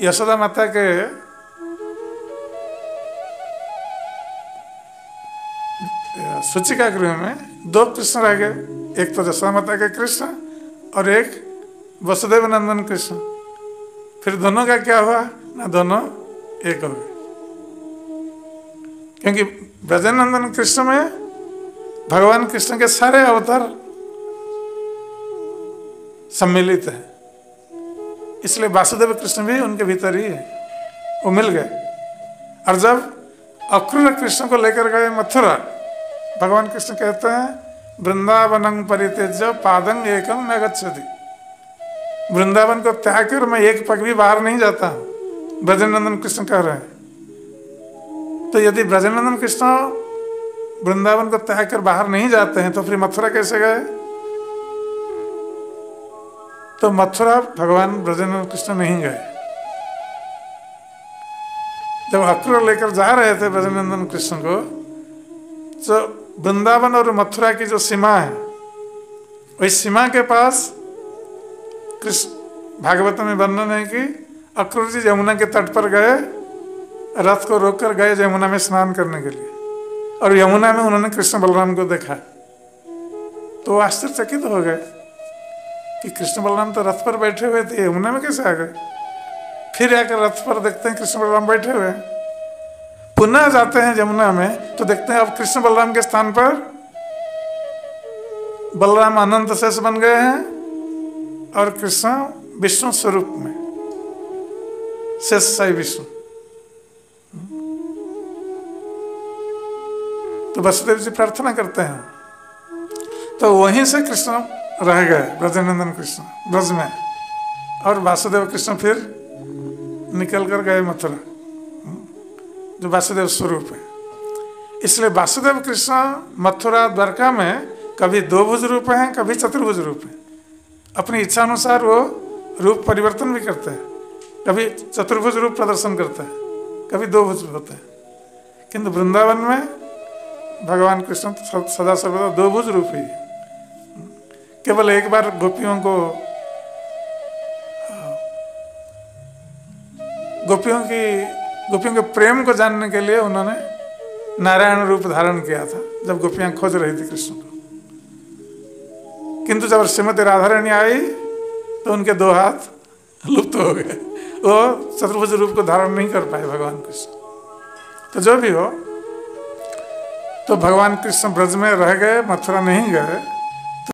यशोदा माता के सूचिका गृह में दो कृष्ण रह गए, एक तो यशोदा माता के कृष्ण और एक वसुदेव नंदन कृष्ण। फिर दोनों का क्या हुआ ना, दोनों एक हो गए, क्योंकि ब्रजनंदन कृष्ण में भगवान कृष्ण के सारे अवतार सम्मिलित है, इसलिए वासुदेव कृष्ण भी उनके भीतर ही है, वो मिल गए। और जब अक्रूर कृष्ण को लेकर गए मथुरा, भगवान कृष्ण कहते हैं वृंदावनं परित्यज्य पादं एकं न गच्छति, वृंदावन को त्याग कर मैं एक पग भी बाहर नहीं जाता, ब्रजनंदन कृष्ण कह रहे हैं। तो यदि ब्रजनंदन कृष्ण वृंदावन को त्याग कर बाहर नहीं जाते हैं तो फिर मथुरा कैसे गए? तो मथुरा भगवान ब्रजनंदन कृष्ण नहीं गए। जब अक्रूर लेकर जा रहे थे ब्रजनंदन कृष्ण को, तो वृंदावन और मथुरा की जो सीमा है, उस सीमा के पास कृष्ण भागवत में वर्णन है कि अक्रूर जी यमुना के तट पर गए, रथ को रोककर गए यमुना में स्नान करने के लिए, और यमुना में उन्होंने कृष्ण बलराम को देखा। तो आश्चर्यचकित हो गए कि कृष्ण बलराम तो रथ पर बैठे हुए थे, यमुना में कैसे आ गए? फिर आकर रथ पर देखते हैं कृष्ण बलराम बैठे हुए हैं। पुनः जाते हैं यमुना में तो देखते हैं अब कृष्ण बलराम के स्थान पर बलराम अनंत शेष बन गए हैं और कृष्ण विष्णु स्वरूप में शेष साई विष्णु। तो वसुदेव जी प्रार्थना करते हैं, तो वहीं से कृष्ण रह गए, ब्रजनंदन कृष्ण ब्रज में, और वासुदेव कृष्ण फिर निकल कर गए मथुरा, जो वासुदेव स्वरूप है। इसलिए वासुदेव कृष्ण मथुरा द्वारका में कभी दो भुज रूप हैं, कभी चतुर्भुज रूप हैं। अपनी इच्छा अनुसार वो रूप परिवर्तन भी करते हैं, कभी चतुर्भुज रूप प्रदर्शन करते हैं, कभी दो भुज होते हैं। किंतु वृंदावन में भगवान कृष्ण सदा सर्वदा दो भुज रूप ही। केवल एक बार गोपियों के प्रेम को जानने के लिए उन्होंने नारायण रूप धारण किया था, जब गोपियां खोज रही थी कृष्ण को। किंतु जब श्रीमती राधा रानी आई तो उनके दो हाथ लुप्त हो गए, वो चतुर्भुज रूप को धारण नहीं कर पाए भगवान कृष्ण। तो जो भी हो, तो भगवान कृष्ण ब्रज में रह गए, मथुरा नहीं गए।